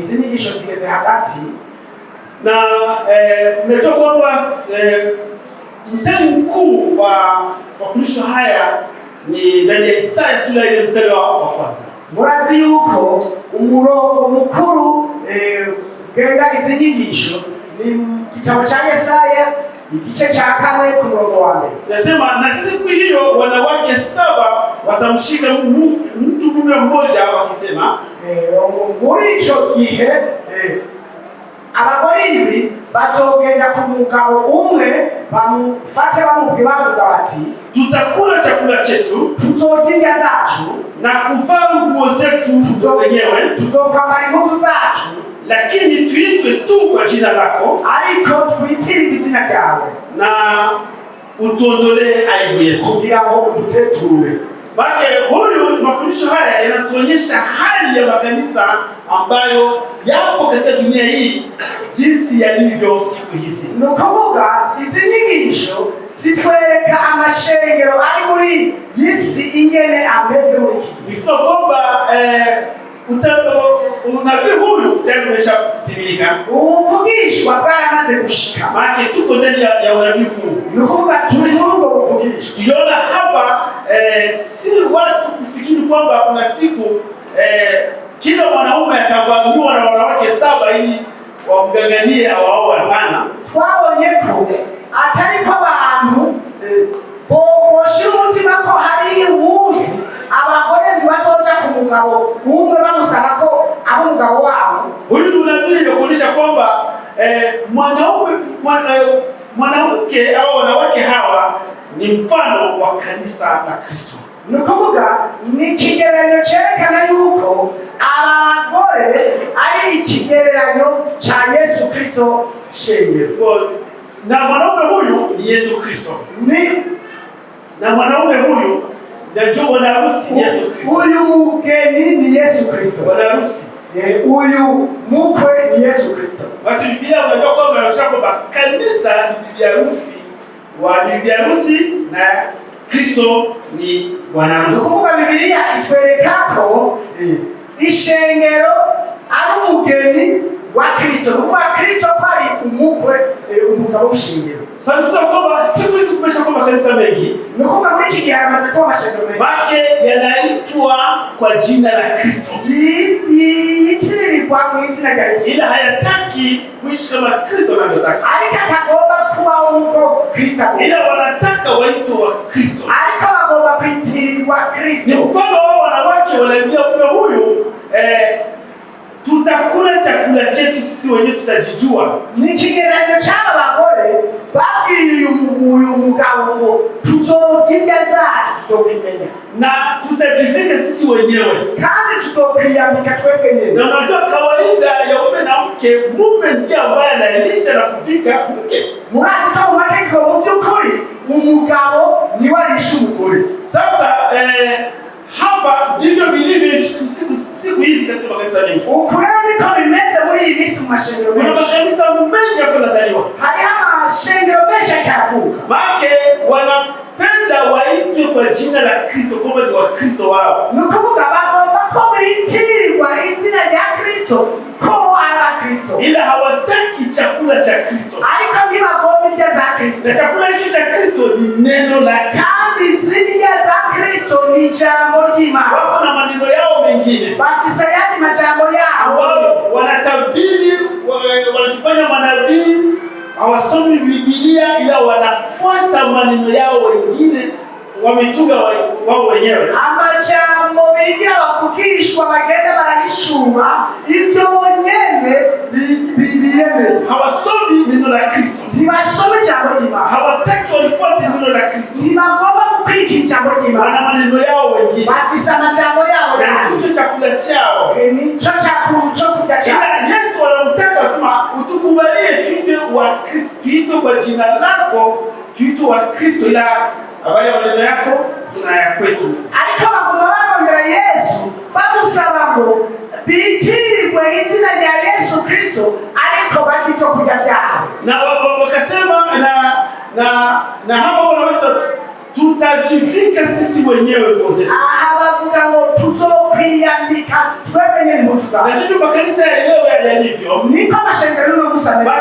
izi nyigisho zigeze hagati na nimetoa kwamba mstari mkuu wa mafundisho haya ni ndani ya Isaya sura ile mstari wa kwanza. Murazi yuko umurongo mukuru genda izi nyigisho ni kitabu cha Yesaya igice cha 4 ku murongo wa 4. Nasema na siku hiyo wanawake 7 watamshika mtu mume mmoja wakisema muri ico gihe abagore indwi batogenda ku mugabo umwe bamufate bamubwira bavuga bati tutakula chakula chetu, tuzorya zacu na kuvaa nguo zetu wenyewe, tuzokwambara impuzu zacu, lakini tuitwe tu kwa jina lako, ariko twitire izina ryawe, na utuondolee aibu yetu, kugira ngo uduteture. Bake huyu mafundisho haya yanatuonyesha hali ya makanisa ambayo yapo katika dunia hii jinsi yalivyo siku hizi. Nukuvuga izi nyigisho zitwereka amashengero ari muri yisi ingene ameze muri iki. Nisio kwamba unabii huyu tayari umeshatimilika. Uvugishwa bwaramaze gushika. Maana tuko ndani ya unabii huu. Nukuvuga turi muri ubwo buvugishwa. Tuliona hapa si watu kufikiri kwamba kuna siku kila mwanaume atavamiwa na wanawake 7 ili wamganganie awaoe. Hapana. Twabonye ko atari ko abantu boshira umutima ko hari umunsi abagore bazoja ku mugabo umwe bamusaba ko abo mugabo wabo. Huyu unabii unaonyesha kwamba mwanamke au wanawake hawa ni mfano wa kanisa la Kristo. Nukuvuga ni kigereranyo cyerekana yuko abagore ari ikigereranyo cha Yesu Kristo shengero. Na mwanaume huyu ni Yesu Kristo. Na mwanaume huyu ndio bwana harusi Yesu Kristo. Huyu mgeni ni Yesu Kristo. Bwana harusi. Huyu mkwe ni Yesu Kristo. Basi Biblia unajua kwamba inasema kwamba kanisa ni bibi harusi wa bibi harusi na Kristo ni bwana harusi. Nukuvuga Biblia itwereka ko ishengero ari umugeni wa Kristo. Nukuvuga Kristo pari umukwe umugabo w'ishengero. Sasa kwamba siku hizi kumesha kwamba kanisa mengi, nukuvuga muri iki gihe hamaze kuba amashengero mengi bake yanaitwa kwa jina la Kristo, yitirirwa mu izina rya Yesu, ila hayataki kuishi kama Kristo anavyotaka, ariko atagomba kubaho nk'uko Kristo, ila wanataka waitwe wa Kristo, ariko bagomba kwitirirwa Kristo. Ni mfano wao wanawake wanaambia mume huyu tutakula chakula chetu sisi wenyewe tutajijua. Ni kigereranyo cy'aba bagore babwiye uyu mugabo ngo tuzorya zacu tuzokwimenya na tutajivika sisi wenyewe kandi tuzokwiyambika twebwe nyene. Na unajua kawaida ya mume na mke, mume ndiye ambaye analisha na kuvika mke. Murazi ko mu mategeko mu by'ukuri umugabo niwe alisha umugore. Sasa hapa ndivyo vilivyo siku hizi katika makanisa mengi. Ukurero niko bimeze muri iyi minsi mu mashengero menshi. Kuna makanisa mengi hapo nazaliwa. Hariho amashengero menshi akavuka. Maana wanapenda waitwe kwa jina la Kristo kama ni wa Kristo wao. Nukuvuga bagomba ko bitirirwa izina rya Kristo ko ari Kristo. Ila hawataki chakula cha Kristo. Ariko ntibagomba ibya za Kristo. Na chakula hicho cha Kristo ni neno la kandi ziriya za Kristo ni jambo ry'Imana. Wako na maneno yao mengine. Bafisa yandi majambo yao. Wanatabiri, wanafanya manabii, hawasomi Biblia ila wanafuata maneno yao wengine wametunga wao wenyewe. Amajambo bigira bakugishwa bagenda barahishura ibyo bonyene bibiyeme. Hawasomi neno la Kristo. Ntibasome jambo ry'Imana. Hawataki walifuate neno la Kristo. Ntibagomba gukurikira jambo ry'Imana. Wana maneno yao wengine. Bafisa amajambo yao. Hicho chakula chao. Nicho cyo kurya chao. Yesu anamtaka wasema utukubalie tuitwe wa Kristo, tuitwe kwa jina lako, tuitwe wa Kristo, ila habari ya maneno yako tunaya kwetu. Ariko bagomba barondera Yesu bamusaba ngo bitirirwe izina rya Yesu Kristo, ariko bagito kurya vyabo. Na wakasema na hapo wanaweza tutajivika sisi wenyewe nguo zetu. aha bavuga ngo tuzokwiyambika twebwe nyene impuzu zacu. Lakini makanisa ya leo yalivyo, niko amashengero y'uno munsi ameze.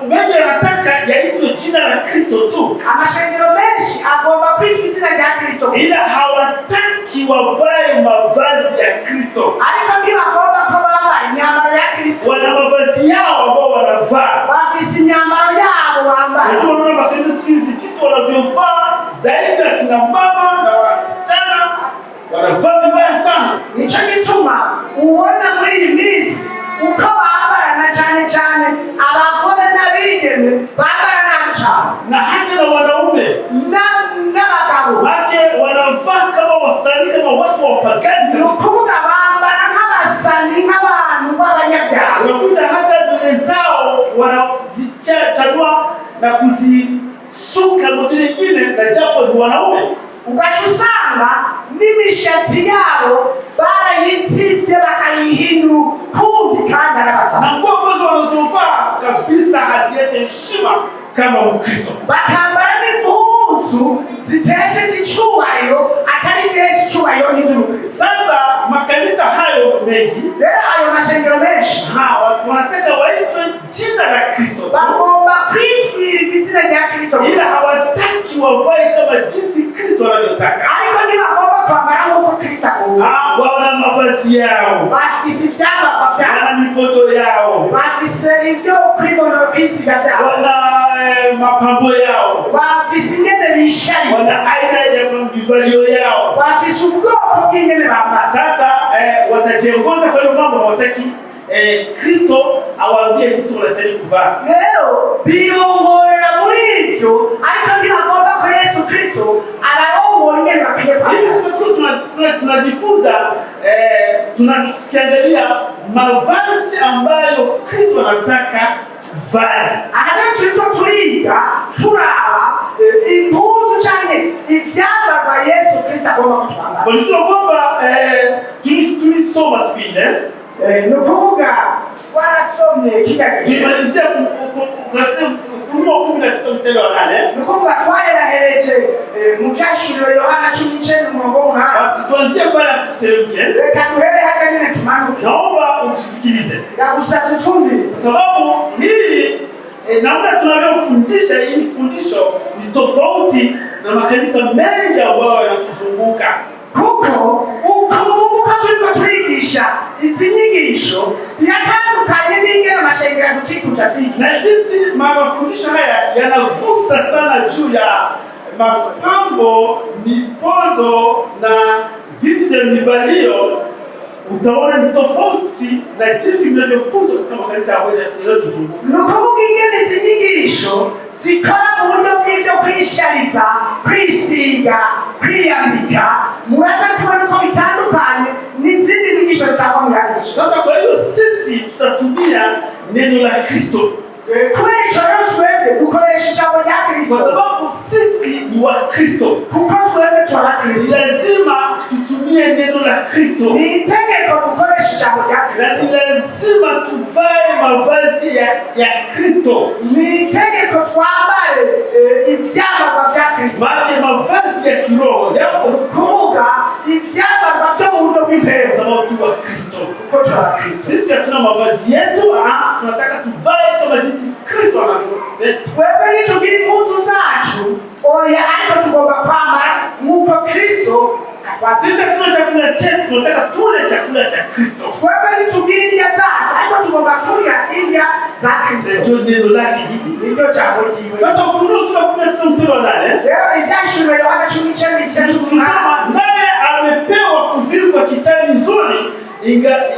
Mengi yanataka yaitwe jina la Kristo tu. Amashengero menshi agomba kwitwa izina rya Kristo, ila hawataki wavae mavazi ya Kristo. ariko ntibagomba ko bambara imyambaro ya Kristo. Wana mavazi yao ambao wanavaa, bafise imyambaro yabo bambara. ndio unaona makanisa siku hizi jinsi wanavyovaa, zaidi ya kina mama na wasichana wanavaa vibaya sana. Nico gituma ubona muri iyi minsi uko bambara, na cyane cyane abagore n'abigeme bambara nabi cyane, Na hata na wanaume n'abagabo wake wanavaa kama wasanii, kama watu wapagani kabisa. nukuvuga bambara nk'abasani, nk'abantu b'abanyabyaha. Unakuta hata nywele zao wanazichanua na kuzisuka modeli nyingine, na japo ni wanaume. Ugaca usanga n'imishatsi yabo barayitsibye bakayihindura ukundi kandi arabagabo. Na nguo ambazo wanazovaa kabisa hazilete heshima kama Mkristo. Bakambara n'impuzu zitesheje icyubahiro, atari zihesha icyubahiro n'iz'Umukristo. Sasa makanisa hayo mengi, Rero ayo mashengero menshi wanataka waitwe jina la Kristo, bagomba kwitwira izina rya Kristo, ila hawataki wavae kama jinsi Kristo anavyotaka. ariko ntibagomba kwambara nk'uko Kristo agomba. Wana mavazi yao, Bafise ivyambagwa vyabo, wana mipoto yao, bafise ivyo kwibonera kwisiga vyabo, wana mapambo yao, bafise ingene bisharira, wana aina ya mivalio yao. bafise ubwoko bw'ingene bambara. Sasa watajiongoza kwa hiyo mambo, hawataki Kristo awaambie jinsi wanastahili kuvaa. Rero biyongorera muri ivyo, ariko ntibagomba ko Yesu Kristo ararongora ingene bakwiye Hivi kwambara. sasa tunajifunza, tunakiangalia mavazi ambayo Kristo anataka tuvae. Aha rero turiko turiga turaba impuzu canke ivyambarwa Yesu Kristo agomba kutwambara. Walisema kwamba tulisoma siku ile, Ni ukuvuga warasomye kirya gihe, tulimalizia Ufunuo 19 mstari wa 8. ni ukuvuga twaherahereje mu vyashuriwe Yohana 19:8. Basi tuanzie pale tuteremke. Reka duhere hata nyene tumanuke. Naomba utusikilize, Ndagusavye twumvire, sababu hii namna tunavyofundisha hii fundisho ni tofauti na makanisa mengi ambayo yanatuzunguka. kuko uko turiko turigisha izi nyigisho biratandukanye n'ingene amashengero dukikuta vyiga. Na jinsi mafundisho haya yanagusa sana juu ya mapambo, mipondo na vitu vya mivalio, utaona ni tofauti na jinsi vinavyofunzwa katika makanisa yanayotuzunguka. Ni ukuvuga ingene izi nyigisho zikora mu buryo bw'ivyo kwishariza, kwisiga, kwiyambika, muraza kubona ko bitandukanye n'izindi nyigisho zitangwa mu yagisho. Sasa kwa hiyo sisi tutatumia neno la Kristo, Kubera ico rero twebwe dukoresha ijambo rya Kristo, kwa sababu sisi ni wa Kristo. kuko twebwe turi Abakristo. Lazima tutumie neno la Kristo, Ni itegeko dukoresha ijambo rya na Kristo. ni lazima tuvae mavazi ya Kristo. Ni itegeko twambare ivyambarwa vya Kristo, Maana mavazi ya kiroho yapo kuvuga ivyambarwa vyo mu buryo bw'impero, sababu tu wa Kristo. kuko turi Abakristo. Sisi hatuna mavazi yetu, tunataka tuvae kama jinsi Kristo anavyopenda. Twebwe ntitugira impuzu zacu, oya, ariko tugomba kwambara nk'uko Kristo atwasize. Sisi hatuna chakula chetu, tunataka tule chakula cha Kristo. Twebwe ntitugira indya zacu, ariko tugomba kurya indya za Kristo. Ndio neno lake hili. Niryo jambo ryiwe. Sasa Ufunuo sura 19 mstari wa 8, Rero ivyashuriwe Yohana 19:8, tunasema naye amepewa kuvikwa kitani nzuri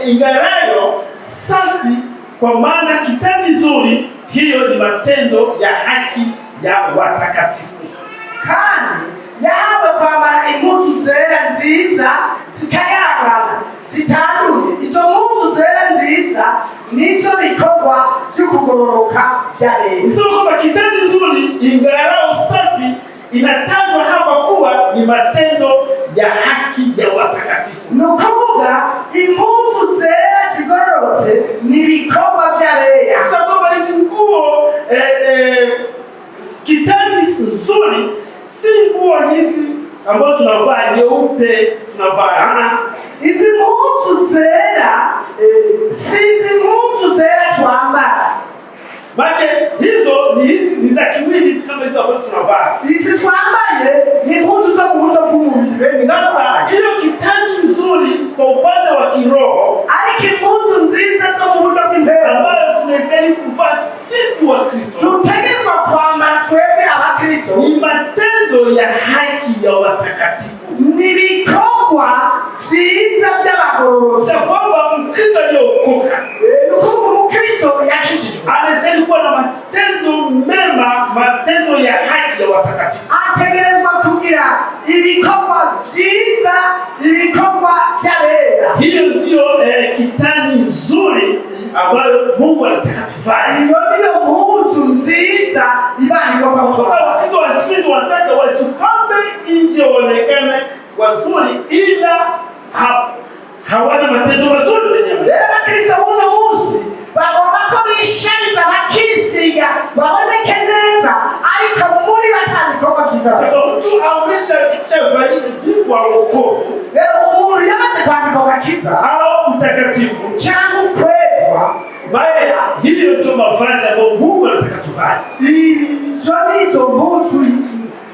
ingarayo safi, kwa maana kitani nzuri hiyo ni matendo ya haki ya watakatifu. kandi yahawe kwambara impuzu zera nziza zikayangana zitanduye. Izo mpuzu zera nziza nizo bikorwa vy'ukugororoka vya leta. Nisema kwamba kitani nzuri ingarao safi inatajwa hapa kuwa ni matendo ya haki ya watakatifu. Ni ukuvuga impuzu zera zigororotse ni ibikorwa vya leta. Sasa kwamba hizi nguo kitani nzuri si nguo hizi ambazo tunavaa nyeupe tunavaa. Izi mpuzu zera si izi mpuzu zera twambara. Maana hizo ni za kimwili kama hizo ambazo tunavaa. Izi twambaye ni mpuzu za mvuto kumubiri. Sasa hiyo kitani nzuri kwa upande wa kiroho, ariko impuzu nziza zo mvuto kimbere ambayo tunastahili kuvaa sisi wa Kristo, tutegezwa kwambara twebwe abakristo, ni matendo ya haki ya watakatifu, ni bikorwa vyiza vy'abagororotsi. kwamba Mkristo aliyeokoka nukuvuga umukristo yakijijwe anastahili kuwa na matendo mema, matendo ya haki ya watakatifu. ategerezwa kugira ibikorwa vyiza, ibikorwa vy'abera. Hiyo ndio kitani nzuri ambayo Mungu anataka tuvae. Iyo niyo mpuzu nziza Imana igomba Kwa kutuha. sababu Wakristo wa siku hizi wanataka wajipambe nje waonekane wazuri, ila hawana matendo mazuri wenyewe. Rero abakristo buno munsi bagomba ko bishariza bakisiga baboneke neza, ariko muri batandikoko vyiza. Mtu ameshavikwa wokovu Rero umuntu yamaze kwandikwa gakiza au utakatifu cyangwa ukwezwa, baya, hiyo ndio mavazi ambayo Mungu anataka tuvae. izo nizo mpuzu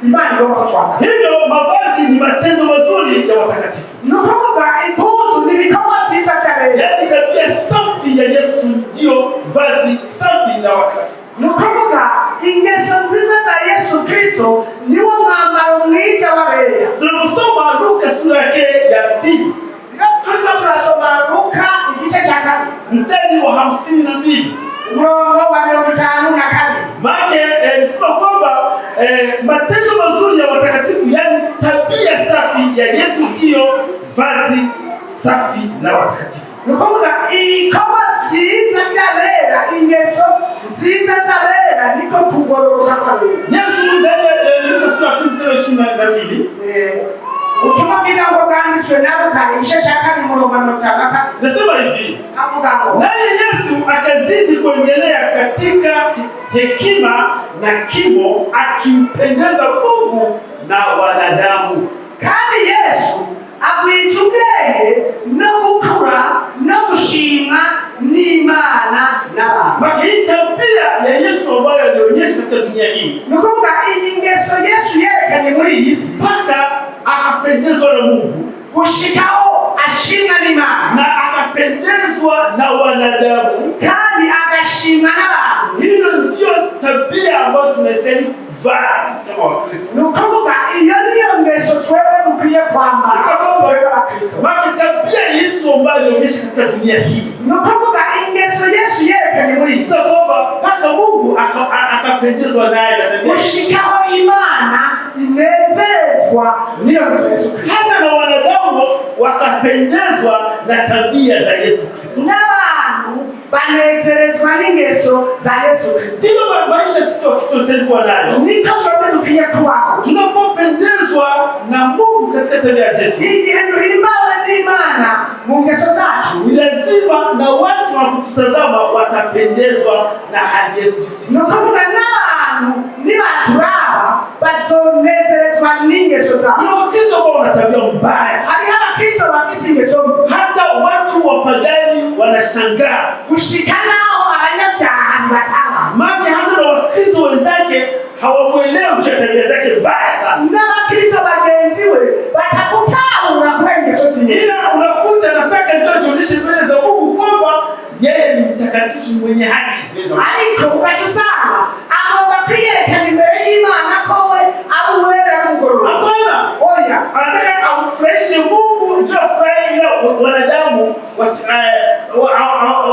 Imana igomba kutwambara. Hivyo mavazi ni matendo mazuri ya watakatifu. Ni ukuvuga impuzu ni ibikorwa vyiza vy'abera. Yaani tabia safi ya Yesu ndio vazi safi la watakatifu. Ni ukuvuga ingeso nziza za Yesu Kristo niwo mwambaro mwiza w'abera. Tunaposoma Luka sura yake ya 2, turiko turasoma Luka igice cya 2 mstari wa 52, umurongo wa 52. maana tunasema kwamba matendo mazuri ya watakatifu, yani tabia safi ya Yesu hiyo vazi safi la watakatifu. Ni ukuvuga ibikorwa vyiza vy'abera, ingeso nziza z'abera niko kugororoka kw'abera. Yesu ndani ya Luka sura ya 22 ubutumwa bwiza ngo bwanditswe na Luka igice cya 2 umurongo wa 52 nasema hivi, avuga ngo naye Yesu akazidi kuendelea katika hekima na kimo, akimpendeza Mungu na wanadamu. kandi Yesu agwiza ubwenge no gukura no gushimwa n'Imana n'abantu. Maki hii tabia ya Yesu ambayo alionyesha katika dunia hii, Ni ukuvuga iyi ngeso Yesu yerekanye muri iyi si mpaka akapendezwa na Mungu gushikaho ashimwa n'Imana na akapendezwa na wanadamu, kandi agashimwa n'abantu. hiyo ndio tabia ambayo tunastahili kuvaa sisi kama Wakristo. Ni ukuvuga iyo niyo ngeso twebwe dukwiye kwambara twebwe abakristo. Maki tabia Yesu ambayo alionyesha katika dunia hii, Ni ukuvuga ingeso Yesu yerekanye muri iyi si sasa kwamba mpaka Mungu akapendezwa naye na tabia, gushikaho Imana inezezwa niyo ngeso Yesu Kristo, hata na wanadamu wakapendezwa na tabia za Yesu Kristo. n'abantu banezerezwa n'ingeso za Yesu Kristo. Ndio maisha sisi Wakristo tunastahili nayo. Niko twebwe dukwiye kubaho. Tunapopendezwa na Mungu katika tabia zetu, Igihe duhimbawe n'Imana mu ngeso zacu, ni lazima na watu wakututazama watapendezwa na hali yetu sisi. ni ukuvuga n'abantu nibaturaba bazonezerezwa n'ingeso zacu. Kuna Wakristo ambao wana tabia mbaya, Hariho abakristo bafise ingeso mbi, hata watu wapagani wanashangaa, gushika naho abanyabyaha ntibatangaza. maana hata na Wakristo wenzake hawamwelewi juu ya tabia zake mbaya sana. N'abakristo bagenzi we batakutahura kubera ingeso ziwe. Ila unakuta nataka ndio ajionyeshe mbele za Mungu kwamba yeye ni mtakatifu mwenye haki. Ariko ugaca usanga agomba kwiyerekana imbere y'Imana ko we ari uwera n'umugororotsi. Hapana, Oya, anataka amfurahishe Mungu ndio afurahi, ila wanadamu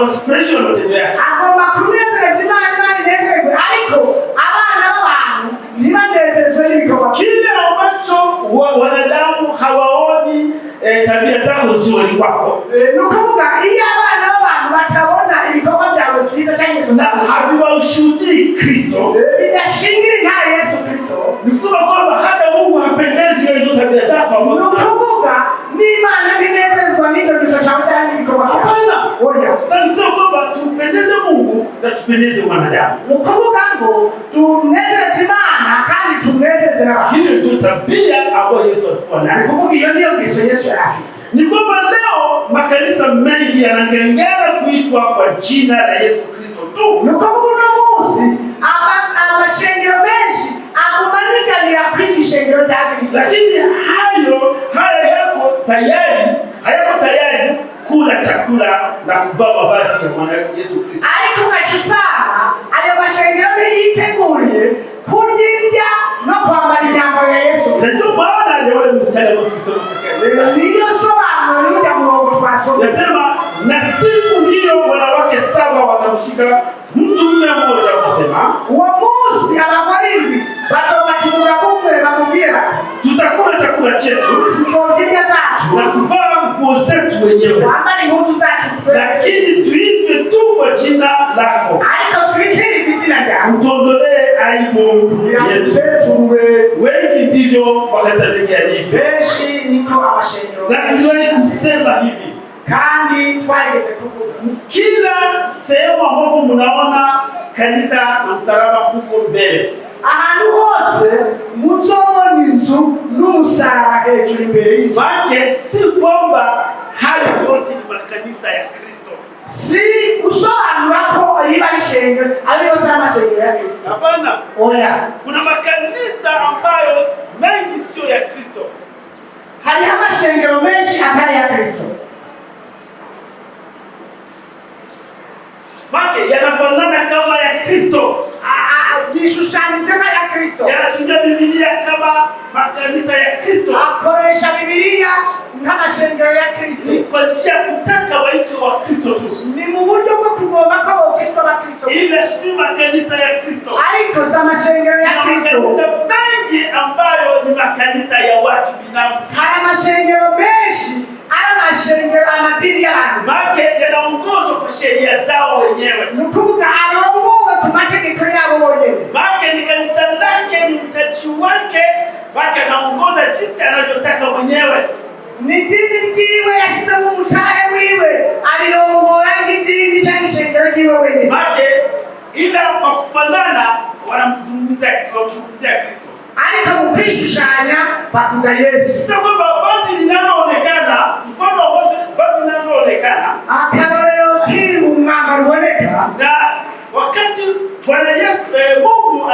wasifurahishe na matendo yake. agomba kunezereza Imana, Imana inezerwe, ariko abana b'abantu ntibanezerezwe n'ibikorwa bye. Kile ambacho wanadamu hawaoni tabia zako nzuri kwako, Ni ukuvuga iyo abana b'abantu batabona ibikorwa byawe byiza cyangwa ingeso na zawe, haviwashuhudii Kristo, bidashingira nta Yesu Kristo. ni kusema kwamba hata Mungu hapendezi na hizo tabia zako Ni ambazo. ukuvuga n'Imana ntinezerezwa n'izo ngeso zawe cyangwa ibikorwa byawe. Hapana, Oya, sasa nisema kwamba tumpendeze Mungu na tupendeze wanadamu. ni ukuvuga ngo tunezereze Imana kandi tunezereze yagenze n'abantu. Hiyo ndio tabia ambayo Yesu alikuwa nayo. Kuvuga iyo niyo ngeso Yesu yari afise. Ni kwamba leo makanisa mengi yanang'ang'ana kuitwa kwa jina la Yesu Kristo tu. Ni ukuvuga uno munsi amashengero menshi agumaniganira kwiga ishengero rya Kristo, lakini hayako tayari kula chakula na kuvaa mavazi ya Bwana Yesu Kristo. Ariko ukacusanga ayo mashengero ntiyiteguye kurya no kwambara imyambaro ya Yesu. Ndio maana leo mstari ambao tusoma katika ndiyo sobanuro y'ujya murongo twasomye. Nasema na siku hiyo wanawake 7 watamshika mtu mmoja kusema, uwo munsi abagore 7 batofata umugabo umwe bamubwira bati, tutakula chakula chetu, tuzorya zacu na kuvaa nguo zetu wenyewe, twambare impuzu zacu, lakini tuitwe tu kwa jina lako, ariko twitire izina ryawe, utuondolee aibu yetu. Wengi ndivyo wakasadiki alivyo. Benshi niko amashengero. Na tuliwahi kusema hivi, kandi twarigeze kuvuga, kila sehemu ambapo mnaona kanisa na msalaba huko mbele, ahantu hose muzobona inzu n'umusaraba hejuru imbere y'inzu, maana si kwamba hayo yote ni makanisa ya Kristo. si usobanura ko riba rishengero ari yose amashengero ya Kristo. Hapana. Oya, Kuna makanisa ambayo mengi sio ya Kristo. hariho amashengero menshi atari ya Kristo, Maana yanafanana kama ya Kristo, yishushanije ya Kristo, yanatumia Biblia kama makanisa ya Kristo, akoresha Biblia nk'amashengero ya Kristo, kwa njia kutaka waitwe wa Kristo tu. ni mu buryo bwo kugomba ko bokwitwa ba Kristo, Ile si makanisa ya Kristo. ariko si amashengero ya Kristo. Makanisa mengi ambayo ni makanisa ya watu binafsi, hari amashengero menshi ari amashengero amadini y'abantu, maana yanaongozwa kwa sheria zao wenyewe, ni ukuvuga arongowe ku mategeko yabo bonyene, maana ni kanisa lake, ni mtaji wake, maana anaongoza jinsi anavyotaka mwenyewe. ni dini ryiwe yashizemo umutahe wiwe, arirongora nk'idini cyangwa ishengero ryiwe wenyene, Maana ila kwa kufanana wanamzungumzia Kristo, ariko mu kwishushanya bavuga Yesu. sio kwamba vazi linaloonekana, mfano wa vazi linaloonekana, akarorero k'umwambaro uboneka, na wakati Bwana Yesu Mungu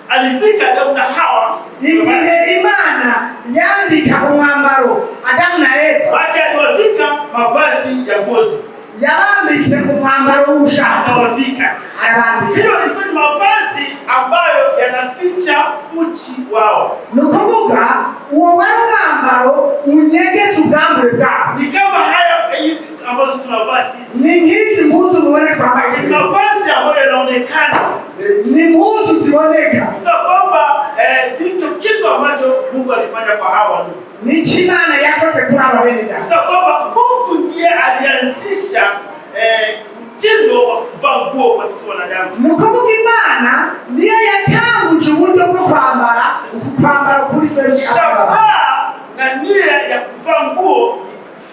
alivika Adamu na Hawa, igihe Imana yambika umwambaro Adamu na Eva, maana aliwavika mavazi ya ngozi, yabambitse umwambaro w'ubushaka, akawavika. arabambika. Hiyo ilikuwa ni mavazi ambayo yanaficha uchi wao. Ni ukuvuga uwo wari umwambaro unyegeza ubwambure bwabo, Ni kama haya hizi ambazo tunavaa sisi, ni nk'izi mpuzu mubone twambaye, ni mavazi ambayo yanaonekana, ni mpuzu ziboneka, sio kwamba ndicho kitu ambacho Mungu alifanya kwa Hawa. nico Imana yakoze kuri aba bene data, Sio kwamba Mungu ndiye alianzisha mtindo wa kuvaa nguo kwa sisi wanadamu. ni ukuvuga Imana niyo yatanguje uburyo bwo kwambara kuri twebwe. Shabaha na nia ya kuvaa nguo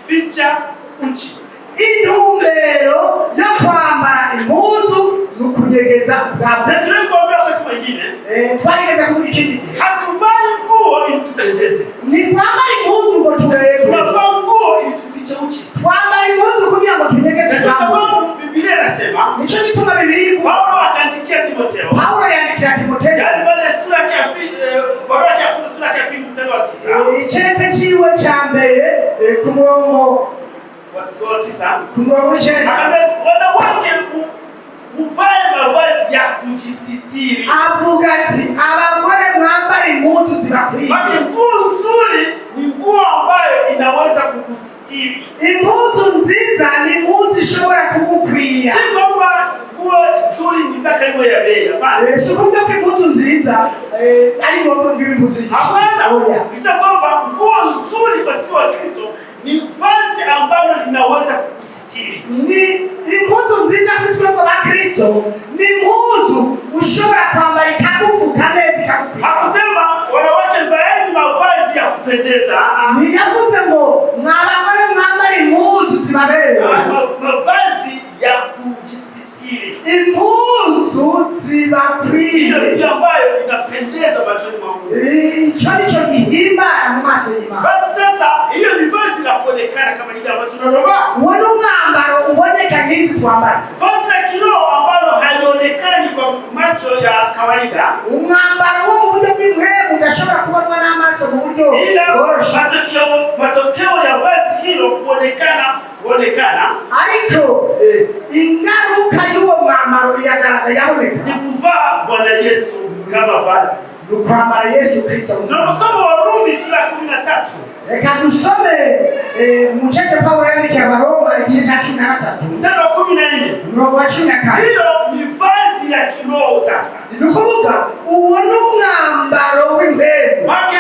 ficha uchi. Intumbero yo kwambara impuzu ni ukunyegeza ubwambure. Na tunakuambia wakati mwingine, Twarigeze kuvuga ikindi gihe, hatuvai nguo ili tupendeze, ntitwambara impuzu ngo tuberwe, tunavaa nguo ili tufiche uchi. twambara impuzu kugira ngo tunyegeze Na kwa ubwambure. sababu Biblia inasema, Nico gituma Bibiliya ivuga, Paulo akaandikia Timotheo, Paulo yandikira Timoteyo, yaani baada ya sura yake ya pili, barua yake ya kwanza sura yake ya pili mstari wa 9, icete ciwe ca mbere ku murongo wa 9, ku murongo w'icenda, akamwambia wanawake muvae mavazi ya kujisitiri. avuga ati abagore mwambare impuzu zibakwiye. Maana nguo nzuri ni nguo ambayo inaweza kukusitiri. Impuzu nziza ni impuzu ishobora kugukwiya, Si kwamba nguo nzuri ni mpaka iwe ya bei, hapana. si ukuvuga ko impuzu nziza ari ngombwa ngo ibe impuzu y'igiciro. Hapana. Oya. Ni kwamba nguo nzuri kwa sisi wa Kristo ni vazi ambalo linaweza kukusitiri. Ni impuzu nziza kuri twebwe ba Kristo, ni impuzu ushobora kwambara ikagufuka neza ikagukwiye. Hakusema wanawake vaeni mavazi ya kupendeza. Ntiyavuze ngo mwabagore mwambare impuzu zibabereye, Mavazi ya kujisitiri. impuzu zibakwiye. Hiyo ndio ambayo inapendeza machoni mwa Mungu. y'Imana. Basi sasa hiyo ni vazi la kuonekana kama ile ambayo tunalovaa. Uwo ni umwambaro uboneka nk'izi twambaye. Vazi la kiroho ambalo halionekani kwa macho ya kawaida. Umwambaro wo mu buryo bw'impwemu udashobora kubonwa n'amaso mu buryo bworoshye. Matokeo ya vazi hilo kuonekana. Ariko ingaruka y'uwo mwambaro iragaragara yaboneka. Ni kuvaa Bwana Yesu kama vazi. Ni kwambara Yesu Kristo. Tunaposoma Warumi sura ya 13. Reka dusome mu cete Paulo yandikiye Abaroma igice cha 13. Mstari wa 14. Umurongo wa 14. Hilo ni vazi la kiroho sasa. Ni kuvuga uwo ni umwambaro w'impwemu. Maana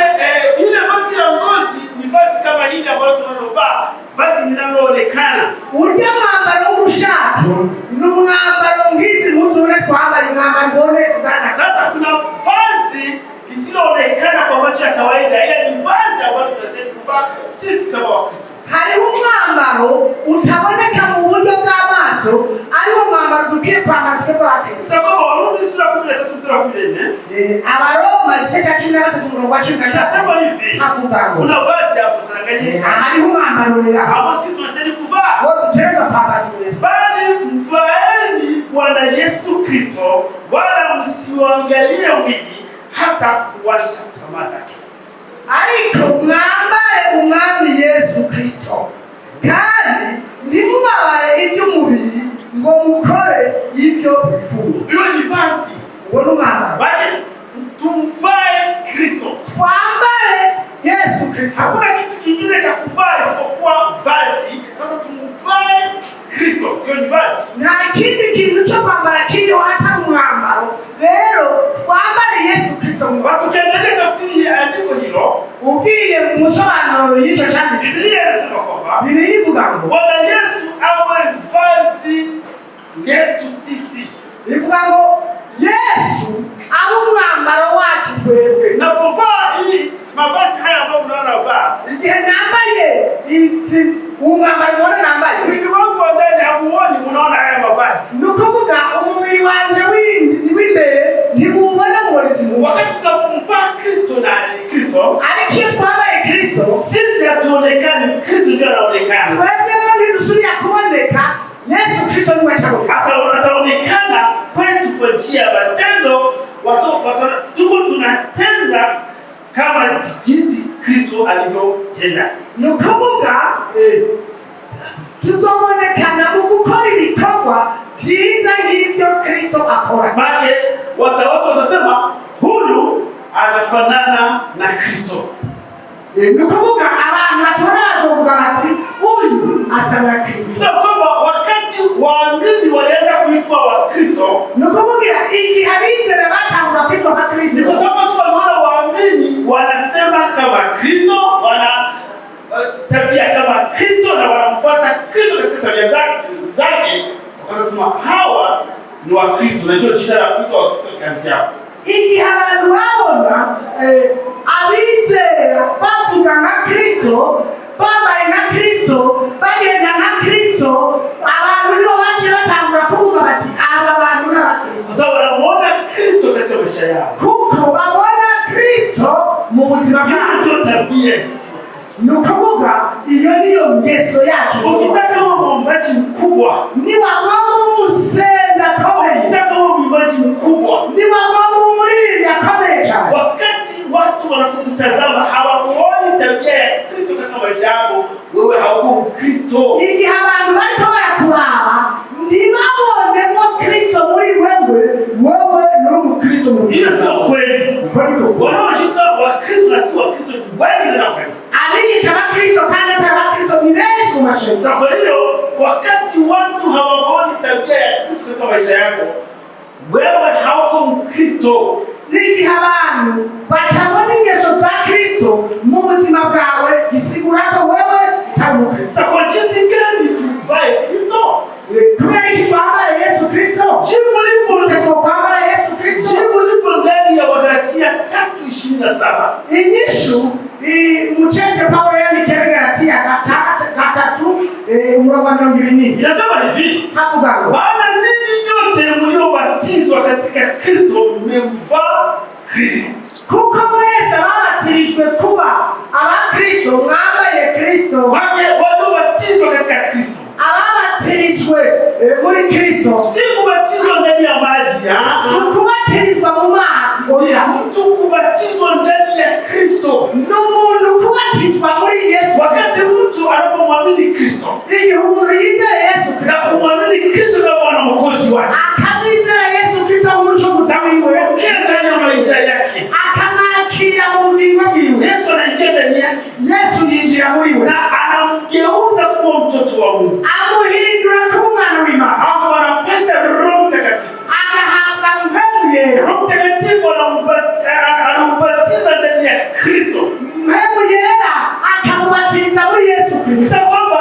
ile vazi la ngozi ni vazi kama hili ambalo tunalovaa, vazi linaloonekana. Urya mwambaro w'urushato ni umwambaro ngizi muzure twambaye umwambaro ubone kugaragara. Sasa kuna vazi lisiloonekana kwa macho ya kawaida, ile ni vazi ambalo tunastahili kuvaa sisi kama Wakristo. Hariho umwambaro utaboneka mu buryo bw'amaso, ariwo mwambaro dukwiye kwambara twebwe Abakristo. Sababu Warumi sura 13 mstari wa 14. Abaroma igice cha 13 umurongo wa 14. Nasema hivi. Hakuvuga ngo kuna vazi hapo sana ngani. Hariho umwambaro rero. Hapo sisi tunastahili kuvaa. Wote tutaweza kwambara twebwe. Bali mvaeni Bwana Yesu Kristo, wala msiangalie mwili hata kuwasha tamaa zake. Ariko mwambare umwami Yesu Kristo, kandi ntimubabare iby'umubiri ngo mukore ivyo bifuza. Hiyo ni vazi. Uwo ni umwambaro. Bali tumvae Kristo. Twambare Yesu Kristo. Hakuna kitu kingine cha kuvaa isipokuwa vazi. Sasa tumvae Kristo. Hiyo ni vazi. Nta kindi kintu cyo kwambara kiriho hata umwambaro. Rero twambare Yesu Kristo. Basi ukiangalia tafsiri ya andiko hilo, ugiye musobanuro y'icyo cyanditse, Biblia inasema kwamba Biblia ivuga ngo Bwana Yesu awe vazi yetu sisi. Ivuga ngo Yesu abe umwambaro wacu twebwe. Napovaa hii mavazi haya ambayo unaona vaa, igihe nambaye iti umwambaro mbona nambaye, mwili wangu wa ndani hauoni, unaona haya mavazi. Ni ukuvuga umubiri wanje w'imbere ntimubona mubonetse mu. Wakati tunapomvaa Kristo na Kristo, ariko iyo twambaye Kristo, sisi hatuonekani, Kristo ndiye anaonekana. Twebwe ntidusubira kuboneka, Yesu Kristo niwe ataboneka. Ataonekana kwetu kwa njia ya matendo, tuko tunatenda kama jinsi Kristo alivyotenda. Ni ukuvuga tuzobonekana mu gukora ibikorwa byiza nk'ibyo Kristo akora. Maana watu watasema huyu anafanana na Kristo. Ni ukuvuga abantu batora bazovuga bati uyu asa na Kristo. Sasa kwamba wakati waamini walianza kuitwa wa Kristo, ni ukuvuga igihe abizera batangura kwitwa ba Kristo, kwa sababu watu wanaona waamini wanasema kama Kristo, wana tabia kama Kristo na wanamfuata Kristo katika tabia zake, wanasema hawa ni wa Kristo, na ndio jina la kuitwa wa Kristo kazi yao. Igihe abantu babona abizera bavuga nka Kristo, bambaye nka Kristo, bagenda nka Kristo, abantu nibo baje batangura kuvuga bati aba bantu ni abakristo. Sasa wanamuona Kristo katika maisha yao, kuko babona Kristo mu buzima bwabo. ndio tabia sisi. Ni ukuvuga iyo niyo ngeso yacu. Ukitaka uwe mwombaji mkubwa, ni wagomba umusenzi akomeye. Ukitaka uwe mwombaji mkubwa, ni wagomba umuririmbyi akomeye cyane. Wakati watu wanakutazama hawakuoni tabia ya Kristo katika maisha yako, wewe hauko Kristo. Igihe abantu bariko barakuraba ntibabonemo Kristo muri wewe, wewe ni umukristo mu Hiyo ndio kweli. Wanaojiita wa Kristo na si wa Kristo wengi na kanisa. Aliita Bakristo kandi atari Bakristo ni benshi mu mashuri. Kwa hiyo wakati watu hawaoni tabia ya Kristo katika maisha yako, wewe hauko Mkristo. Igihe abantu batabona ingeso za Kristo mu buzima bwawe, bisigura ko wewe utari Mkristo. Sasa kwa jinsi gani tuvae Kristo? Kubera iki twambara Yesu Kristo? Jibu lipo kwambara Yesu Kristo. Jibu lipo ndani ya Wagalatia 3:27. Inyishu mucete Paulo yandikiye Galatia 3 umurongo wa 20. Inasema hivi, havuga ngo maana ninyi nyote mliobatizwa katika Kristo mmemvaa Kristo. kuko mwese mwabatirijwe kuba abakristo mwambaye Kristo. Waliobatizwa katika Kristo. Ababatirijwe muri Kristo. Si kubatizwa ndani ya maji. Si kubatirizwa mu mazi. Mtu kubatizwa ndani ya Kristo. N'umuntu kubatizwa muri Yesu. Wakati mtu anapomwamini Kristo. Igihe umuntu yizera Yesu na kumwamini Kristo kama Bwana Mwokozi wake. Akamwizera Yesu Kristo nk'umucunguzi wiwe. Ndani ya maisha yake. Akamwakira mu bugingo bwiwe. Yesu anaingia ndani yake. Yesu yinjira muri we. Na anamgeuza kuwa mtoto wa Mungu. Amuhindura kuba umwana w'Imana. Hapo anapata Roho Mtakatifu. Agahabwa mpemu yera. Roho Mtakatifu anambatiza ndani ya Kristo. Mpemu yera akamubatiza muri Yesu Kristo. Sasa kwamba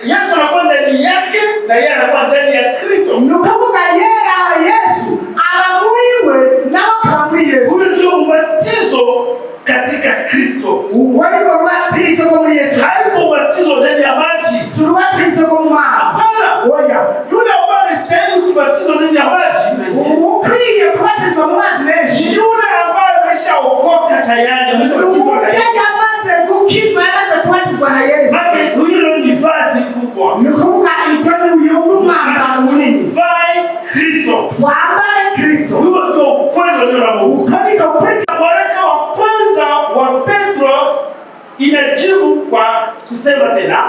Yesu anakuwa ndani yake na yeye anakuwa ndani ya Kristo. Nukuvuga yera Yesu aba muri we nawe akaba muri Yesu. Huyo ndio ubatizo katika Kristo. Wani ko ubatizo ko muri Yesu. Haiko ubatizo ndani ya maji. Si ubatizo ko mu mazi. Oya. Yule ambaye anastahili kubatizwa ndani ya maji. Ukwiye kubatizwa mu mazi menshi. Yule ambaye ameshaokoka tayari, ameshabatizwa tayari. Yeye amaze gukizwa, amaze kubatizwa na Yesu. Huyo ni vazi kubwa. Nukuvuga ibyo ni umwambaro munini. Vai Kristo. Wambare Kristo. Huyo ndio ukweli wa Mungu. Ukweli kwa kweli. Waraka wa kwanza wa Petro inajibu kwa kusema tena.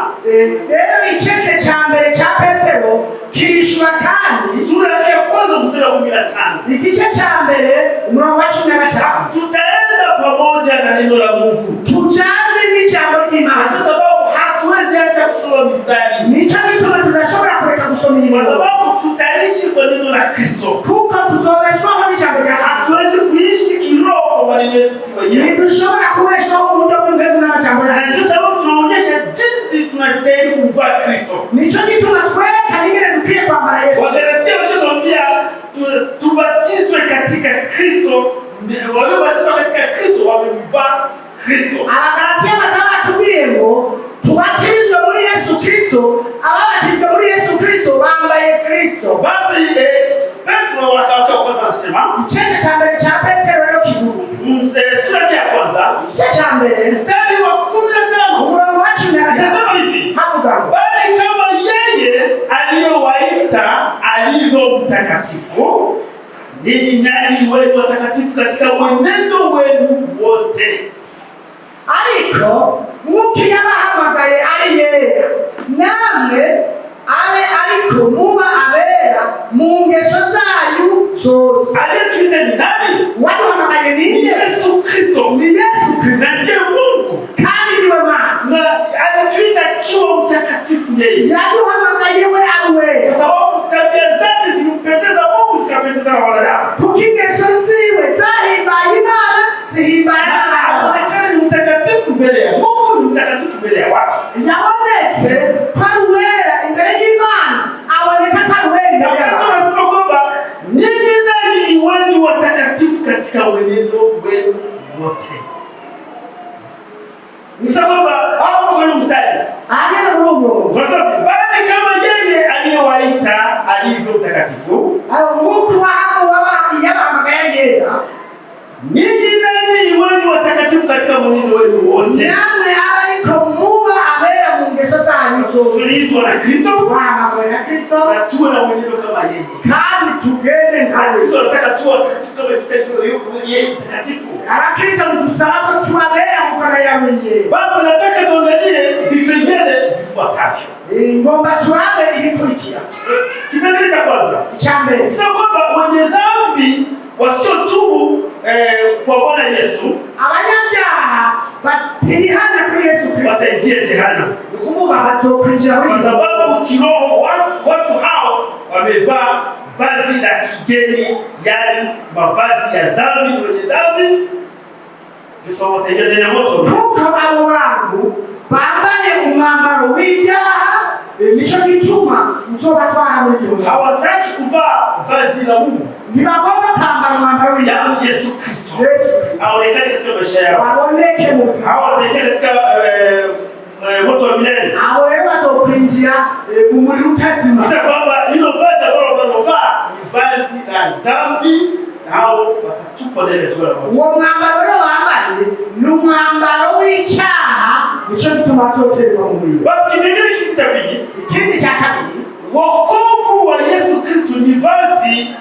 Leo icheke cha mbele cha Petro kilishwa kandi. Sura yake ya kwanza mstari wa 15. Igice cha mbele mlango wa 15. Tutaenda pamoja na neno la Mungu. Tujane ni jambo l'Imana. Kwa sababu hatuwezi hata kusoma mistari. Nicho gituma tunashobora kureka gusoma iyi. Kwa sababu tutaishi kwa neno la Kristo. Kuko tuzobeshwaho n'ijambo rya Kristo. Hatuwezi kuishi kiroho kwa maneno yetu wenyewe. Ntidushobora kubeshwaho mu buryo bw'imvemu n'amajambo ya Kristo. Ndio sababu tunaonyesha jinsi tunastahili kumvaa Kristo. Nicho gituma twereka ingene dukwiye kwambara Yesu. Wagalatia wanatuambia tubatizwe katika Kristo. Waliobatizwa katika Kristo wamemvaa Kristo. Abagalatia batubwiye ngo tubatizwe muri Yesu Kristo. Ababatizwe muri Yesu Kristo bambaye Kristo. Basi Petro wakati wa kwanza anasema icheke cha mbele cha Petro leo kivugu. Sura ya kwanza icheke cha mbele mstari wa 15 mlango wa 15 anasema hivi. Hakuga. Bali kama yeye aliyowaita alivyo mtakatifu, ninyi nanyi wenu watakatifu katika mwenendo wenu wote. Ariko mukiyabahamagaye ari yera namwe abe ariko muba abera mu ngeso zanyu zose. Aliyetuita ni nani? Waduhamagaye ni Yesu Kristo. Ni Yesu Kristo. Ndiye Mungu. Kandi niwe Mana. Na alituita kiwa mtakatifu yeye. Yaduhamagaye we ari we. Kwa sababu tabia zake zilimpendeza Mungu zikapendeza na wanadamu. Kuko ingeso ziwe zahimbaye Imana zihimbaye n'abantu. Anaonekana ni mtakatifu mbele ya Mungu, ni mtakatifu mbele ya watu. Yabonetse kwa uwera imbere y'Imana, aboneka kwa uwera imbere y'abantu. Tunasema kwamba ninyi nanyi iweni watakatifu katika mwenendo wenu wote. Ni sababu hapo kwenye mstari. Agenda Mungu. Kwa sababu bali kama yeye aliyewaita alivyo mtakatifu, Mungu wa hapo yabahamagaye yera. Ninyi nanyi iweni watakatifu katika mwenendo wenu wote. Namwe abariko muba abera mu ngeso zanyu zose. Tuliitwa na Kristo. Wahamagawe na Kristo. Na tuwe na mwenendo kama yeye. Kandi tugende nkawe. Kristo anataka tuwe watakatifu kama yeye mtakatifu. Kristo mdusaba ko tubabera mukona yamenye. Basi nataka tuangalie vipengele vifuatavyo. Ngomba turabe ibikurikira. Kipengele cha kwanza. Cha mbele. Sasa kwamba wenye dhambi wasiotubu kwa Bwana Yesu, abanyabyaha batihana kuri Yesu Kristo wataingia jehanamu. Ukuvuga batokwinjira kwa sababu kiroho watu hao wamevaa vazi la kigeni, yani mavazi ya dhambi, wenye dhambi. Yesu wataingia ndani ya moto. Kuko abo bantu bambaye umwambaro w'ibyaha, nico gituma uzobatwara muri gihugu. Hawataki kuvaa vazi la Mungu. Ntibagomba kwambara umwambaro w'ibyaha. Yesu Kristo. Yesu aonekane katika maisha yao. Waboneke mu buzima. Hawataingia katika moto wa milele. Abo rero bazokwinjira mu muriro utazima. Sasa kwamba hilo vazi ambalo wanavaa ni vazi la dhambi hao watatupwa ndani ya ziwa la moto. Uwo mwambaro rero bambaye ni umwambaro w'icyaha, nico gituma azoterwa mu muriro. Basi kingine kitu cha pili, ikindi cha kabiri, wokovu wa Yesu Kristo ni vazi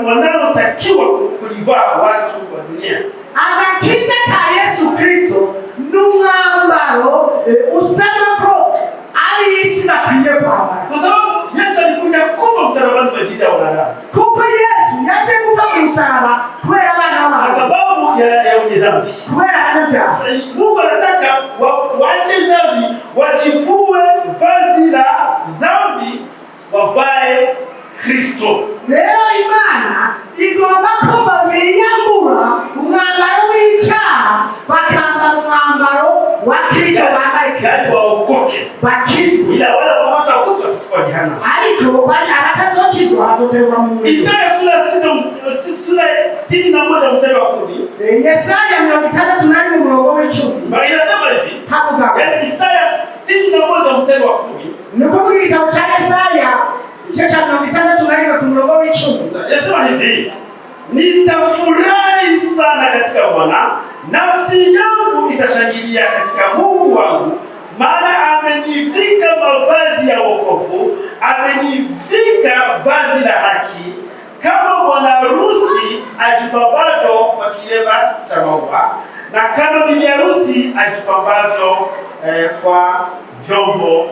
wanalotakiwa kulivaa watu wa dunia. agakiza ka Yesu Kristo ni umwambaro usabwa ko ari isi bakwiye kwambara, kwa sababu Yesu alikuja kufa msalabani kwa ajili ya wanadamu. kuko Yesu yaje kufa ku musaraba kubera abana Kwa b'abantu, sababu ya wenye dhambi. kubera abanyabyaha. Mungu anataka waache dhambi, wajivue vazi la dhambi, wavae Kristo. Rero Imana igomba ko babiyambura umwambaro w'icyaha bakambara umwambaro wa Kristo, bambaye Kristo Waokoke. bakizwe. Ila wale ambao hawataokoka watakuwa jehanamu. Ariko abatazokizwa bazoterwa mu muriro. Isaya sura 61 mstari wa 10. Yesaya 61 umurongo w'icumi Inasema hivi. havuga, Yaani Isaya 61 mstari wa 10. ni ukuvuga igitabo cya Yesaya igice cya 61 ku murongo w'icumi. Inasema hivi, nitafurahi sana katika Bwana, nafsi yangu itashangilia katika Mungu wangu, maana amenivika mavazi ya wokovu, amenivika vazi la haki, kama bwana harusi ajipambavyo kwa kilemba cha maua, na kama bibi harusi ajipambavyo kwa vyombo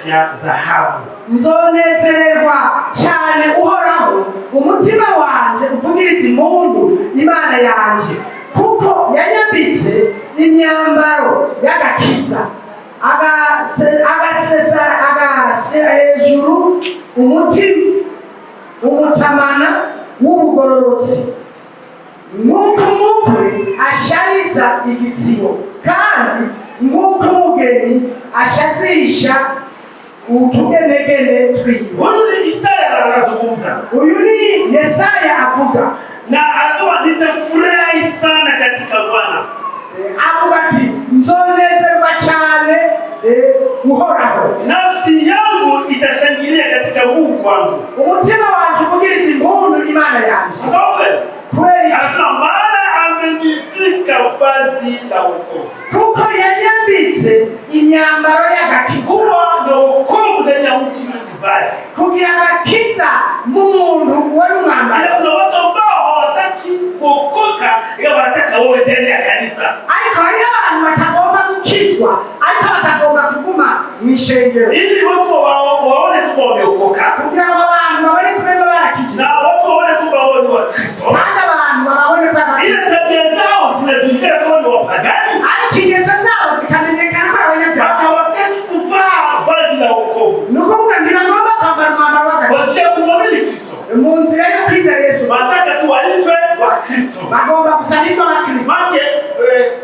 vya dhahabu. Nzonezererwa cyane Uhoraho, umutima wanje uvugiriza impundu Imana yanje, kuko yanyambitse imyambaro y'agakiza, agashyira hejuru umutamana w'ubugororotsi, nk'uko umukwe ashariza igitsibo, kandi nk'uko umugeni ashazisha utugenegene twiwe. Huyu ni Isaya anazungumza. Uyu ni Yesaya avuga, na anasema nitafurahi sana katika Bwana. avuga ati nzonezerwa cyane Uhoraho, nafsi yangu itashangilia katika Mungu wangu, umutima wanje uvugiriza impundu Imana yanje. Kwa sababu kweli anasema maana amenivika vazi la wokovu, kuko yanyambitse imyambaro y'agakiza. kuwa na wokovu ndani ya mtu ni vazi, kugira agakiza mu muntu uwo ni umwambaro. Ila kuna watu ambao hawataki kuokoka, ila wanataka wawe ndani ya kanisa. Ariko hariho abantu batagomba gukizwa, ariko batagomba kuguma mw'ishengero, ili watu waone kuwa wameokoka, kugira ngo abantu babone kuba barakijijwe, na watu waone kuwa wao ni Wakristo, kandi abantu babone ko ila tabia zao zinajulikana kama ni wapagani, ariko ingeso zabo zikamenyekana ko abanyabyaha. hawataki kuvaa vazi la wokovu. Ni ukuvuga ntibagomba kwambara umwambaro w'agakiza Wajia kumwamini Kristo, mu nzira yo kwizera Yesu, wanataka tu waitwe Wakristo. bagomba gusabirwa Abakristo. Make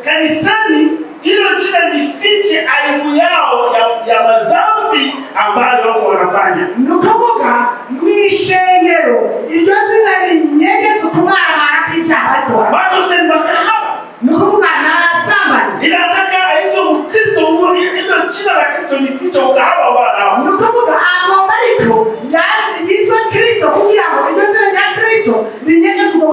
kanisani hilo jina lifiche aibu yao ya madhambi ambayo wako wanafanya. Ni ukuvuga mw'ishengero iryo zina rinyegeza ukumaramara kw'ivyaha bariko barakora. Watu ni makahaba, Ni ukuvuga n'abasambanyi. ila anataka aitwe Mkristo, hilo jina la Kristo lifiche ukahaba wao. Ni ukuvuga agomba ariko yitwa Kristo kugira ngo iryo zina rya Kristo rinyegeze ubwo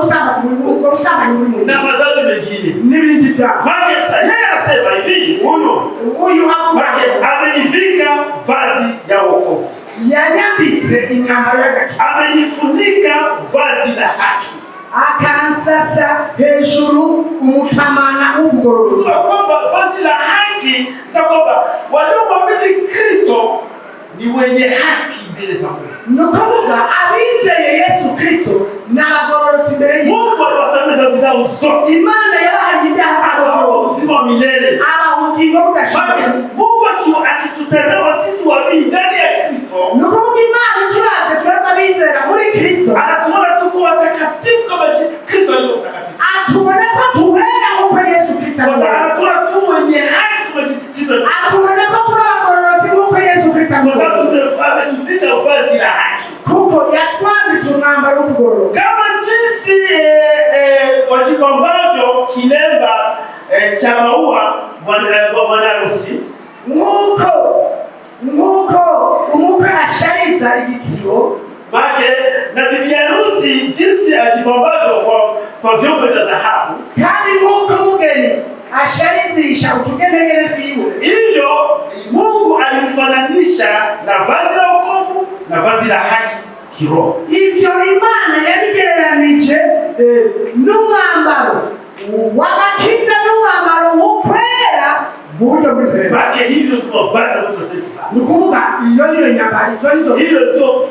busambanyi buri muri Na madhambi mengine n'ibindi vyaha. Make sasa yeye anasema hivi, Uyu avuga amenivika vazi ya wokovu, yanyambitse imyambaro y'agakiza, amenifunika vazi la haki, akansasa hejuru umutamana w'ubugororotsi. sio kwamba vazi la haki, sio kwamba waliomwamini Kristo ni wenye haki mbele za Mungu. Ni ukuvuga abizeye Yesu Kristo n'abagororotsi imbere y'Imana. Mungu aliwasamehe dhambi zao zote, Imana yabahaye ibyaha byabo akawapa byose, uzima wa milele. abaha ubugingo budashira. Mungu akitutazama sisi waamini ndani ya Kristo, Ni ukuvuga Imana turavye twebwe abizera muri Kristo, anatuona tuko watakatifu kama jinsi Kristo alivyo mtakatifu, atubona ko tubera nk'uko Yesu Kristo kwa sababu abera, anatuona tu wenye haki kama jinsi Kristo alivyo, atubona ko turi abagororotsi nk'uko Yesu Kristo kwa sababu abera, ametuvika vazi la haki, kuko yatwambitse umwambaro w'ubugororotsi. kama jinsi wajipambavyo kilemba cha maua bwana harusi, nk'uko umukwe ashariza igitsibo, Maana na bibi harusi jinsi ajipambavyo kwa vyombo vya dhahabu. Kandi Mungu mugeni asharizisha utugenegere twiwe. Hivyo Mungu alimfananisha na vazi la wokovu na vazi la haki kiroho. Hivyo Imana yabigereranije n'umwambaro wagakiza n'umwambaro w'ukwera buryo bw'ibere. Maana hivyo kwa vazi la wokovu nukuvuga iyo niyo nyambari hiyo tu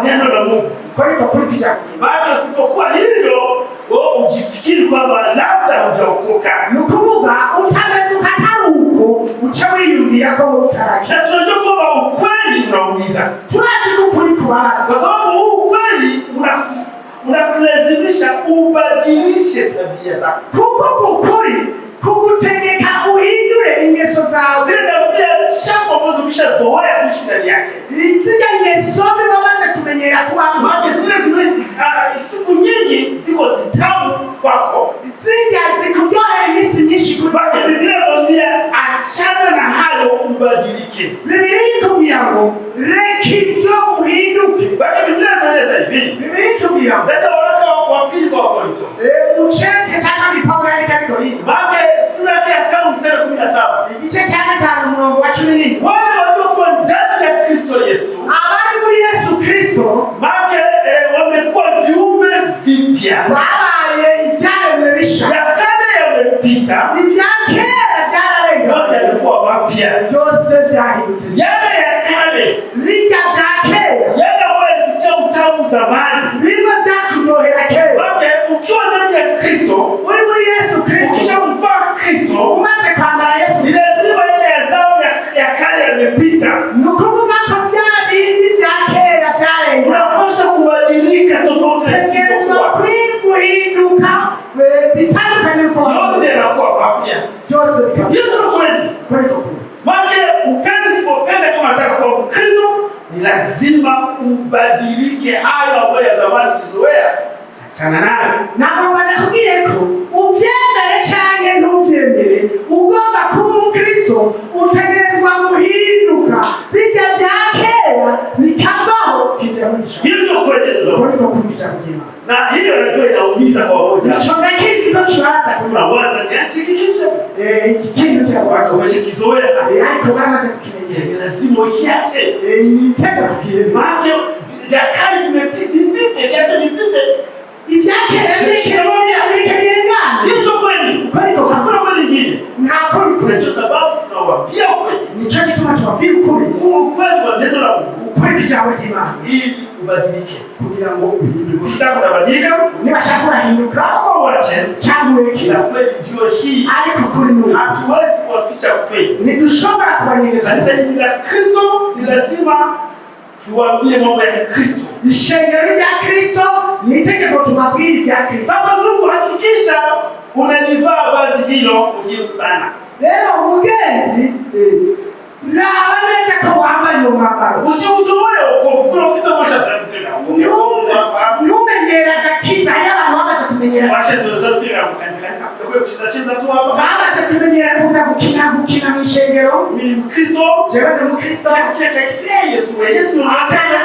neno la Mungu. Kwa hiyo kulipija Maana usipokuwa hivyo wewe ujifikiri kwamba labda hujaokoka. Nukuvuga utameze ukataruko ucha wiyumvira ko utaraki. Na tunajua kwamba ukweli unaumiza. Tuache kukulikubara. Kwa sababu huu ukweli unakulazimisha ubadilishe tabia zako. Kuko kukuri kukutegeka uhindure ingeso zawe. Zile tabia chafu ambazo umeshazoea kuishi ndani yake. Zile ingeso wamaze kumenyera kuba. Maana zile siku nyingi ziko zitamu kwako. Zile zikujoa imisi nyishi kubaki. Biblia inatuambia achana na hayo ubadilike. Biblia inatuambia rekibyo uhinduke. Baki Biblia inatueleza hivi. Biblia inatuambia dada waraka wa pili kwa Korinto. Uchete taka mipango yake katika hili. Maana sura ya 5 mstari 17. Igice cha 5 mlango wa 10. Wale waliokuwa ndani ya Kristo Yesu. Abari muri Yesu Kristo. Maana wamekuwa viumbe vipya. Babaye ivyale mebisha. Ya kale yamepita. Ivyakera vyararenga. Yote yalikuwa mapya. Yose vyahindutse. Yale ya kale. Liga vyakera. Yale ambayo yalipitia utamu zamani. Lima vyakunyohera kera. Maana ukiwa ndani ya Kristo. Uri muri Yesu Kristo. Ukishamvaa Kristo. Umaze kwambara Yesu. Ni lazima ile yazao ya kale yamepita. Nukuvuga ko vyara bindi vyakera vyarenga. Unapaswa kubadilika tofauti na tegerezwa guhinduka bitandukanye n'uko yote yanakuwa mapya. Byose bikaba. Hiyo ndio kweli. Kweli kweli. Maana upende sipopende kama unataka kuwa Mkristo ni lazima ubadilike hayo ambayo ya zamani ulizoea. Achana nayo. Na ngomba nakubwire ko uvyemere canke ntuvyemere ugomba kuba Umukristo utegerezwa guhinduka. Bijya vyakera bikavaho kijya mugisha. Hiyo ndio kweli. Kweli kwa kugisha kujima. Na hiyo najua inaumiza kwa moja. Chonga kizi kwa kiwaza kuna waza niache kikicho. Kikindu kya wako umeshakizoea sana. Haiko kama za kukimenyea. Lazima ukiache. Nitenda kukielewa. Maana vya kale vimepita, viache vipite. Ivyakera bikanyengana. Hiyo ndio kweli. Kweli kwa hakuna kweli nyingine. Na kweli kuna sababu tunawaambia kweli. Nicho kituma tuwaambia kweli. Kweli kwa neno la Mungu. Kweli kijawe jima. Ili ubadilike. Kugira ngo uhinduke. Ukitaka kubadilika, nibashaka hinduka au wache cyangweki. Na kweli ndio hii. Ariko kuri nu. Hatuwezi kuwaficha kweli. Nidushobora kubanyegeza. Kanisa hili la Kristo ni lazima tuwaambie mambo ya Kristo. Ishengero rya Kristo ni itegeko tubabwire rya Kristo. Sasa ndugu, hakikisha unalivaa vazi hilo muhimu sana. Leo mugenzi raba neza ko wambaye umwambaro. Usiuzoe uko kuna kitamosha sana tena. Ntumenyera gakiza y'abantu bamaze kumenyera. Washe zozo tena kanisa. Kwa kucheza tu hapa. Bamaze kumenyera kuza gukina mu ishengero. Mimi Mkristo, jewe ni Mkristo. Yesu Yesu apana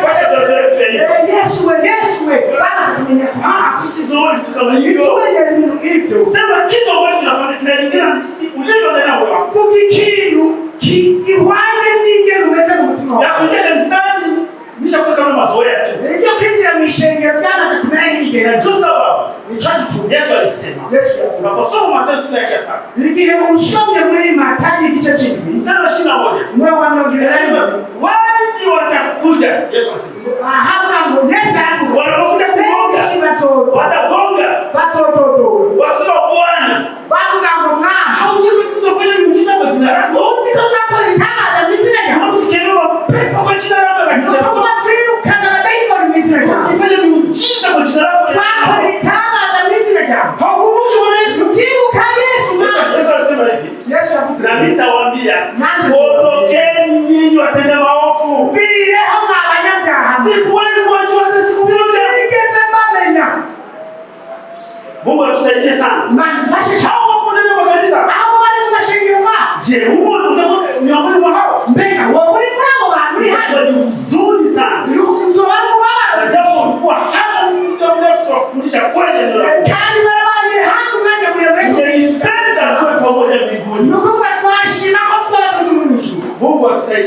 washe zozo tena. Yesu bamaze kumenyera. Tusizoe tu kama hivyo. Tumenyera ibintu hivyo. Sema kitu ambacho tunafanya kinalingana na sisi ulivyo ndani ya moyo. Kukikiru kiwanye nige rumeze mu mutima ya kuja kanisani nishakuwa kama mazoea tu. Ndio kinjira mu ishengero byamaze kumera nk'ibigera. Ndio sababu nico gituma Yesu alisema. Tunaposoma Mathayo sura ya 9. Igihe usomye muri Mathayo igice cy'indwi mstari wa 21. Mwanzo wa 21. Wengi watakuja. Yesu alisema. Hapo ngo Yesu anakuja. Wanakuja kugonga. Watagonga. Watoto. Wasema Bwana. Bavuga ngo mwana. Haujui tutafanya miujiza kwa jina lako. Usikotaka litana mizina ya kama tukielewa pepo kwa jina lako na jina lako. Tukafanya daima mizina ya. Tukifanya miujiza kwa jina lako. Kwa litana mizina ya. Hakumbuki Bwana Yesu. Kiuka Yesu mwana. Yesu alisema hivi. Yesu akuta. Na nitawaambia, ondokeni nyinyi watenda maovu. Vile homa abanyabyaha. Sikuwahi kuwajua hata siku moja. Nigeze mbamenya. Mungu atusaidie sana. Manifashe hao wapo ndani ya makanisa. Hao wale mashengero. Je, huo utakuwa miongoni mwa hao? Mbega, wewe uri muri abo bantu uri hano. Ni uzuri sana. Ni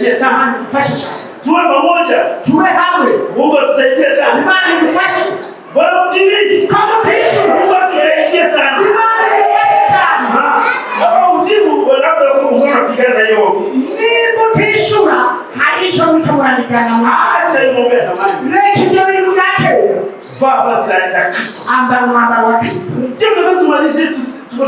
tusaidie sana. Dufashe cyane. Tuwe pamoja. Tuwe hamwe. Mungu atusaidie sana. Imana idufashe. Bwana mjini. Kama Kristo. Mungu atusaidie sana. Imana idufashe cyane. Kama ujibu labda unapigana na hiyo. Niba utishura hari icyo mutamurandikana. Acha iombe zamani. Reka ibyo bintu byake. Vaa basi la Kristo. Ambara umwambaro wa Kristo. Ndio tumalizie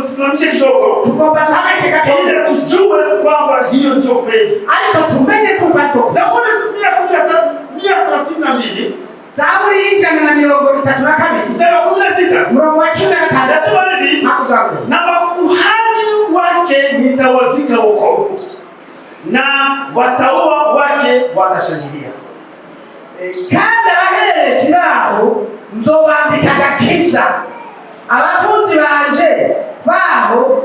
tusimamishe kidogo. Tugomba guhagarika gato. Ili tujue kwamba hiyo ndio kweli. Ariko tumenye kuko Zaburi 132. Zaburi y'ijana na mirongo itatu na kabiri. Mstari wa 16. Murongo wa 16. Nasema hivi. Na makuhani wake nitawavika wokovu. Na wataua wake watashangilia. Kandi abaherezi baho nzobambika agakiza. Abakunzi banje baho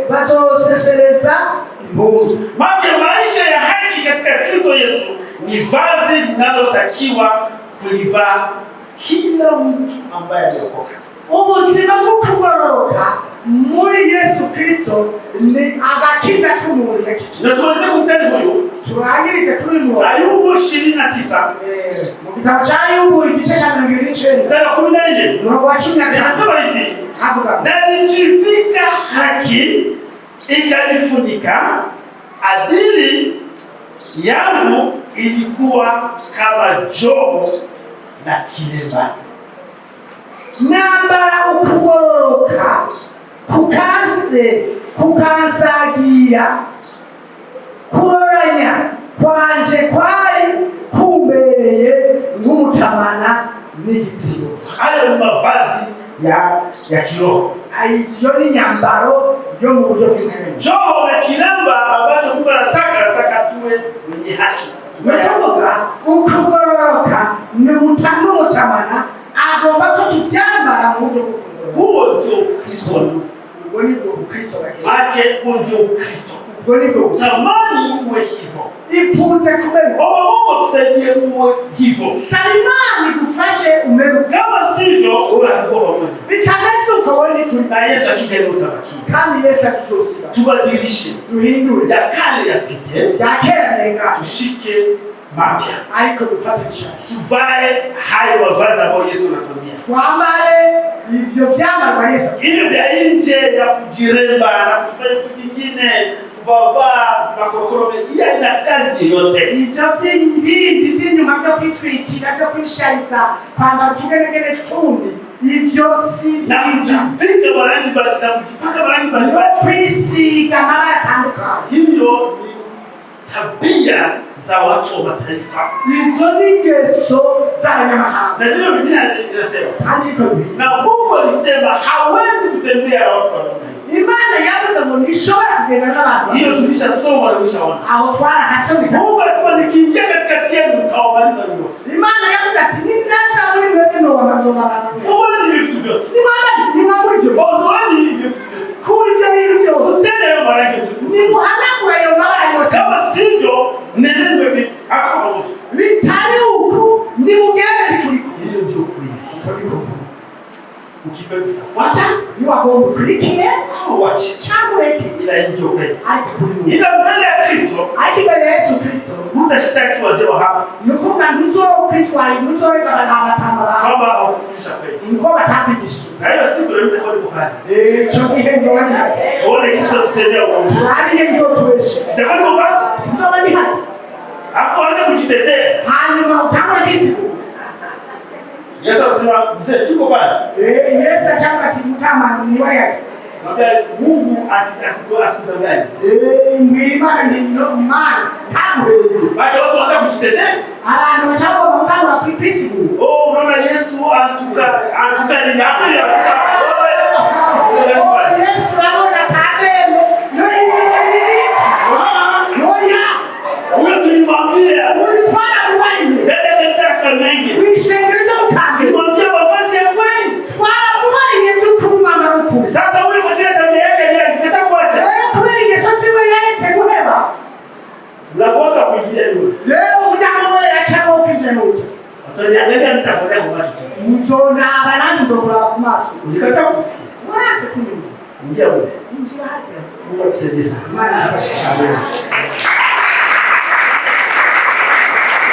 bazosesereza impundu. Maisha ya haki katika Kristo Yesu ni vazi linalotakiwa kulivaa kila mtu ambaye ameokoka. Ubuzima bwo kugororoka muri Yesu Kristo ni agakiza k'umuntu yakije. Na tuweze kumtani huyu. Turangirize kuri mu Ayubu 29. Mu gitabo cha Ayubu igice cha 29. Mstari wa 14. Murongo wa 19. Anasema hivi. Havuga. Na nijivika haki ikanifunika, adili yangu ilikuwa kama joho na kilemba. Nambara ukugororoka kukansagira kuroranya kwanje kwari kumbereye nk'umutamana n'igitsibo. Hayo ni mavazi ya kiroho. Iyo ni nyambaro yo mu buryo bw'imwene. Joho na kilemba ambacho Mungu anataka tuwe wenye haki. Ndavuga ukugororoka ni umutamana agomba ko tubyambara mu buryo bw'ukugororoka. Huo ndio Kristo. Ubwo ni bwo Kristo bagenda. Maana huo ndio Kristo. Ubwo ni bwo. Tamani uwe hivyo. Ifunze kumenya. Mungu tusaidie uwe hivyo. Salimani gufashe umero. Kama sivyo wewe hatakuwa pamoja. Bitameze uko wewe tuli. Na Yesu akija leo utabaki. Kandi Yesu atuzosiga. Tubadilishe. Duhindure. Ya kale yapite. Ya kera nenga. Tushike mapya. Ariko dufate bishaka. Tuvae hayo mavazi ambayo Yesu anatuambia. Twambare ivyo vyambarwa Yesu. Ili vya nje ya kujiremba na kufanya vitu vingine, kuvaa makorokoro ya ina kazi yote. Ivyo vy'inyuma vyo kwitwikira vyo kwishariza kwambara utugenegene tundi. Ivyo si na kujipaka marangi mbalimbali. Kwisiga amabara atandukanye. Hivyo ni tabia za watu wa mataifa. Izo ni ingeso z'abanyamahanga. Na ndio Biblia inasema. Na Mungu alisema hawezi kutembea na watu wanaona. Imana yavuze ngo nishobora kugenda n'abantu. Hiyo tulishasoma na tulishaona. Aho twarahasomye. Mungu alisema nikiingia katikati yenu mtawamaliza wote. Imana yavuze ati ninaza muri mwebwe no wamazomana. Fueni vitu vyote. Ni mambo hivyo. Ondoeni hivi vitu vyote. Kuja hivi vyote. Tena hiyo marangi tu. Ni muhanagura hiyo mabara yose. Kama sivyo neneni wewe hapo pamoja. Bitari huko ni mugende bituliko. Hiyo ndio kweli. Ukipenda Wata ni wagomba kulikie au wachi changu hiki ila ndio kweli. Ila Ila mbele ya Kristo, mbele ya Yesu Kristo, utashtaki wazee wa hapa. Nukuka nduzo Kristo nduzo reka batambara. Kama hawakufundisha kweli. Ngo batapigisha. Na hiyo siku ndio itakuwa ni buhari. Choki henge wani. Tuone Kristo tuseme uongo. Hadi ni mtoto wewe. Sitakuwa ni buhari. Sitakuwa ni hadi. Hapo anza kujitetea. Hanyuma utangwa kisi. Yesu anasema mzee siko pale. Yesu achanga timutama ni waya. Mwambia Mungu asikudanganye. Mwimana ni no man. Hapo. Bado watu wanaanza kujitetea. Abantu bachagwa mutangwa wa pipisi. Oh, unaona Yesu antuka ni hapo ya. Yesu anaona kabemo. Huyo tulimwambia. Ulipana mwali. Ndio nataka mengi. Wishengeje mkanje. Tulimwambia mavazi ya kweli. Twala mwali yetu kumama huko. Sasa huyo kwa jina tabia yake ni anataka kuacha. Kweli gesoti wewe yale teguleba. Unakuwa kuingilia yule. Leo mjamo wewe achamo ukije nuko. Utaniangalia mtakwenda kwa watu. Mtona abanandi ndokula kumaso. Nikataka kusikia. Mwana sekunde. Ingia wewe. Injira hadi. Mungu atusaidie sana. Mwana nafashisha wewe.